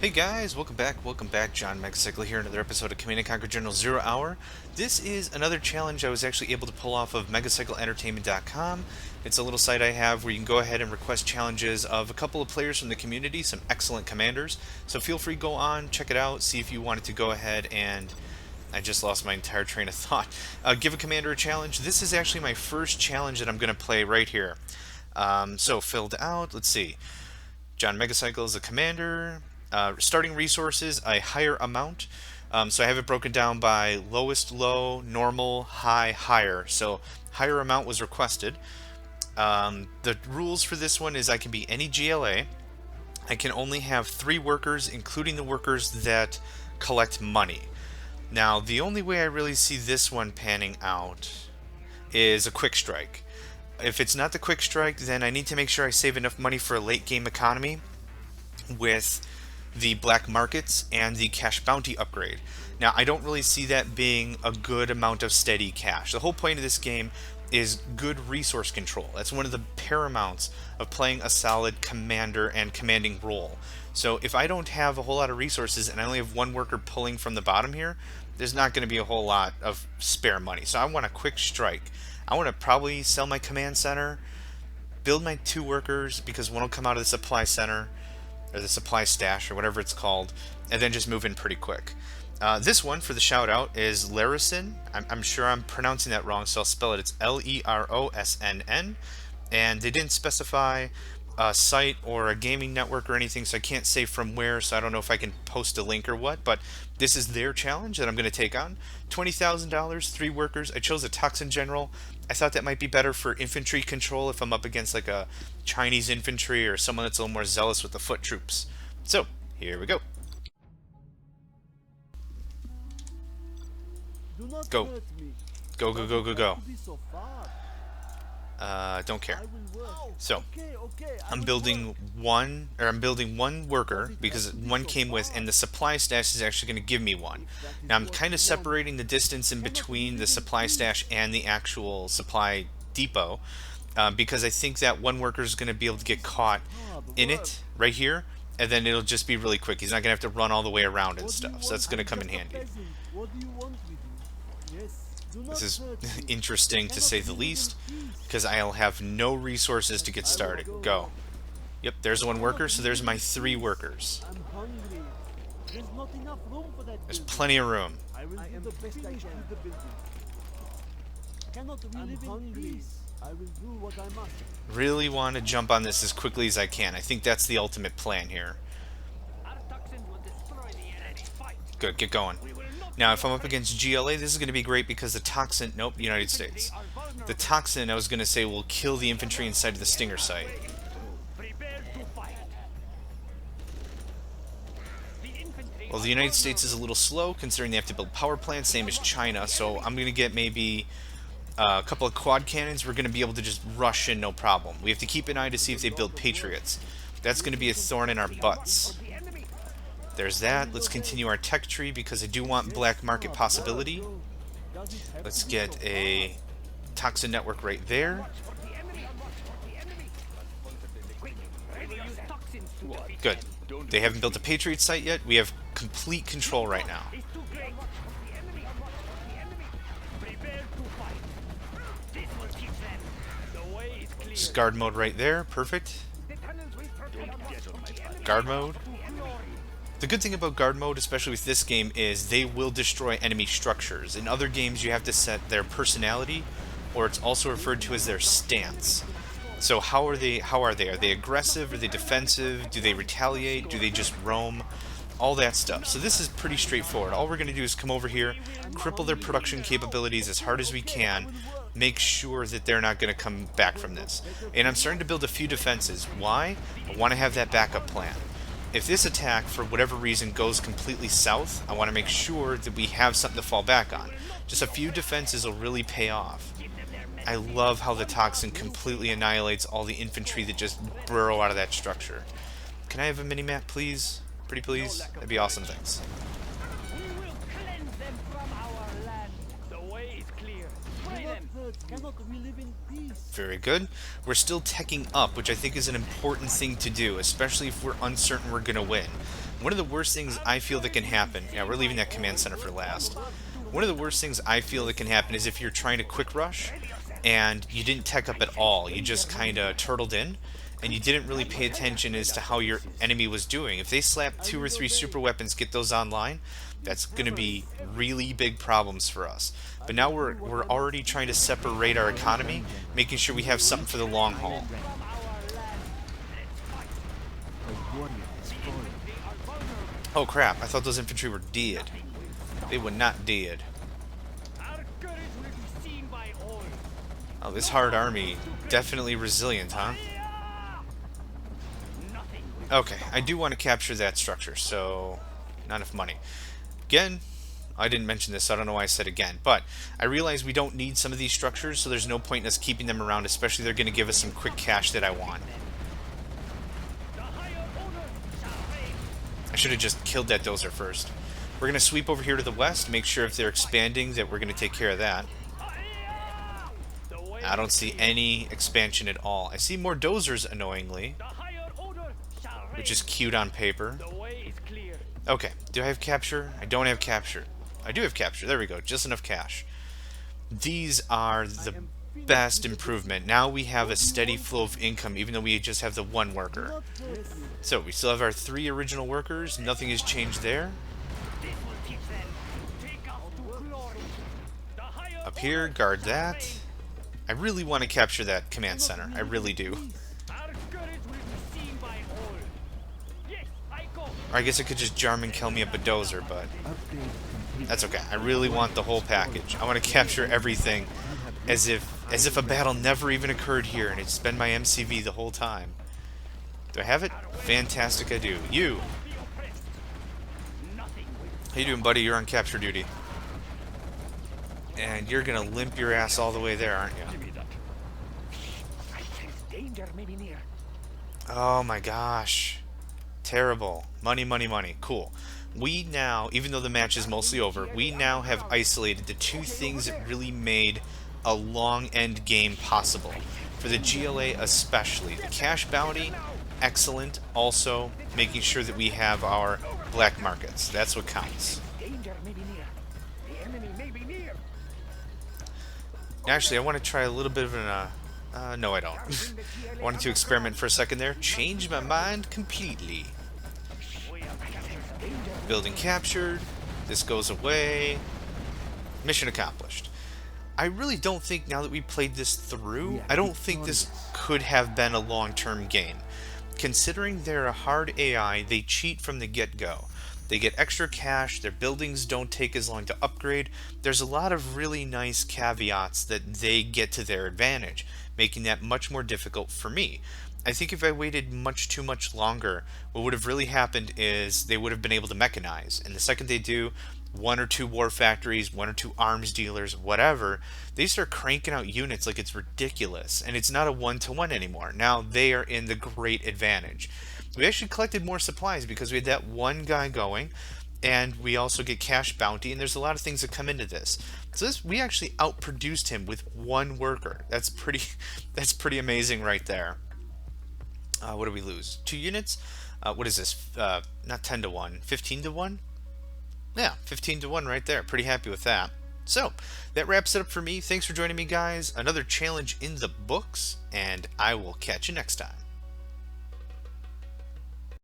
Hey guys, welcome back, John Megacycle here, another episode of Command & Conquer General Zero Hour. This is another challenge I was actually able to pull off of MegacycleEntertainment.com. It's a little site I have where you can go ahead and request challenges of a couple of players from the community, some excellent commanders. So feel free to go on, check it out, see if you wanted to go ahead and... I just lost my entire train of thought. Give a commander a challenge. This is actually my first challenge that I'm going to play right here. So filled out, let's see. John Megacycle is a commander. Starting resources, a higher amount. So I have it broken down by lowest, low, normal, high, higher. So higher amount was requested. The rules for this one is I can be any GLA. I can only have 3 workers, including the workers that collect money. Now, the only way I really see this one panning out is a quick strike. If it's not the quick strike, then I need to make sure I save enough money for a late game economy with the black markets and the cash bounty upgrade. Now, I don't really see that being a good amount of steady cash. The whole point of this game is good resource control. That's one of the paramounts of playing a solid commander and commanding role. So if I don't have a whole lot of resources and I only have 1 worker pulling from the bottom here, there's not going to be a whole lot of spare money. So I want a quick strike. I want to probably sell my command center, build my 2 workers because one will come out of the supply center or the supply stash or whatever it's called, and then just move in pretty quick. This one for the shout out is Lerosnn. I'm sure I'm pronouncing that wrong, so I'll spell it. It's Lerossnn, and they didn't specify a site or a gaming network or anything, so I can't say from where, so I don't know if I can post a link or what, but this is their challenge that I'm going to take on. $20,000, 3 workers. I chose a Toxin General. I thought that might be better for infantry control if I'm up against like a Chinese infantry or someone that's a little more zealous with the foot troops. So, here we go. Go. Go, go, go, go, go. Don't care. So, I'm building one worker because 1 came with, and the supply stash is actually going to give me 1. Now I'm kind of separating the distance in between the supply stash and the actual supply depot because I think that 1 worker is going to be able to get caught in it right here, and then it'll just be really quick. He's not going to have to run all the way around and stuff, so that's going to come in handy. This is interesting to say the least, because I'll have no resources to get started. Go. Yep, there's 1 worker, so there's my 3 workers. There's plenty of room. Really want to jump on this as quickly as I can. I think that's the ultimate plan here. Good, get going. Now, if I'm up against GLA, this is going to be great because the Toxin... Nope, United States. The Toxin, I was going to say, will kill the infantry inside of the Stinger site. Well, the United States is a little slow, considering they have to build power plants, same as China, so I'm going to get maybe a couple of quad cannons. We're going to be able to just rush in no problem. We have to keep an eye to see if they build Patriots. That's going to be a thorn in our butts. There's that. Let's continue our tech tree because I do want black market possibility. Let's get a Toxin network right there. Good. They haven't built a Patriot site yet. We have complete control right now. Just guard mode right there. Perfect. Guard mode. The good thing about guard mode, especially with this game, is they will destroy enemy structures. In other games, you have to set their personality, or it's also referred to as their stance. So how are they? Are they aggressive? Are they defensive? Do they retaliate? Do they just roam? All that stuff. So this is pretty straightforward. All we're going to do is come over here, cripple their production capabilities as hard as we can, make sure that they're not going to come back from this. And I'm starting to build a few defenses. Why? I want to have that backup plan. If this attack, for whatever reason, goes completely south, I want to make sure that we have something to fall back on. Just a few defenses will really pay off. I love how the Toxin completely annihilates all the infantry that just burrow out of that structure. Can I have a mini-map, please? Pretty please? That'd be awesome, thanks. Very good. We're still teching up, which I think is an important thing to do, especially if we're uncertain we're going to win. One of the worst things I feel that can happen, yeah, we're leaving that command center for last. One of the worst things I feel that can happen is if you're trying to quick rush and you didn't tech up at all. You just kind of turtled in and you didn't really pay attention as to how your enemy was doing. If they slap 2 or 3 super weapons, get those online, that's going to be really big problems for us. But now we're already trying to separate our economy, making sure we have something for the long haul. Oh crap, I thought those infantry were dead. They were not dead. Oh, this hard army, definitely resilient, huh? Okay, I do want to capture that structure, so not enough money. Again, I didn't mention this, so I don't know why I said again, but I realize we don't need some of these structures, so there's no point in us keeping them around, especially they're going to give us some quick cash that I want. I should have just killed that dozer first. We're going to sweep over here to the west, make sure if they're expanding that we're going to take care of that. I don't see any expansion at all. I see more dozers, annoyingly, which is cute on paper. Okay, do I have capture? I don't have capture. I do have capture. There we go. Just enough cash. These are the best improvement. Now we have a steady flow of income, even though we just have the one worker. So we still have our 3 original workers. Nothing has changed there. Up here, guard that. I really want to capture that command center. I really do. Or I guess I could just Jarman kill me up a dozer, but that's okay. I really want the whole package. I want to capture everything as if a battle never even occurred here and it's been my MCV the whole time. Do I have it? Fantastic, I do. You! How you doing, buddy? You're on capture duty. And you're gonna limp your ass all the way there, aren't you? Oh my gosh. Terrible. Money, money, money. Cool. We now, even though the match is mostly over, we now have isolated the 2 things that really made a long end game possible. For the GLA especially. The cash bounty, excellent. Also, making sure that we have our black markets. That's what counts. Actually, I want to try a little bit of an... no, I don't. I wanted to experiment for a second there. Change my mind completely. Building captured. This goes away. Mission accomplished. I really don't think, now that we played this through, I don't think this could have been a long-term game. Considering they're a hard AI, they cheat from the get-go. They get extra cash, their buildings don't take as long to upgrade. There's a lot of really nice caveats that they get to their advantage, making that much more difficult for me. I think if I waited too much longer, what would have really happened is they would have been able to mechanize. And the second they do, 1 or 2 war factories, 1 or 2 arms dealers, whatever, they start cranking out units like it's ridiculous. And it's not a 1-to-1 anymore. Now they are in the great advantage. We actually collected more supplies because we had that one guy going, and we also get cash bounty, and there's a lot of things that come into this. So we actually outproduced him with 1 worker. That's pretty amazing right there. What do we lose? 2 units? What is this? Not 10-to-1, 15-to-1? Yeah, 15-to-1 right there. Pretty happy with that. So, that wraps it up for me. Thanks for joining me, guys. Another challenge in the books, and I will catch you next time.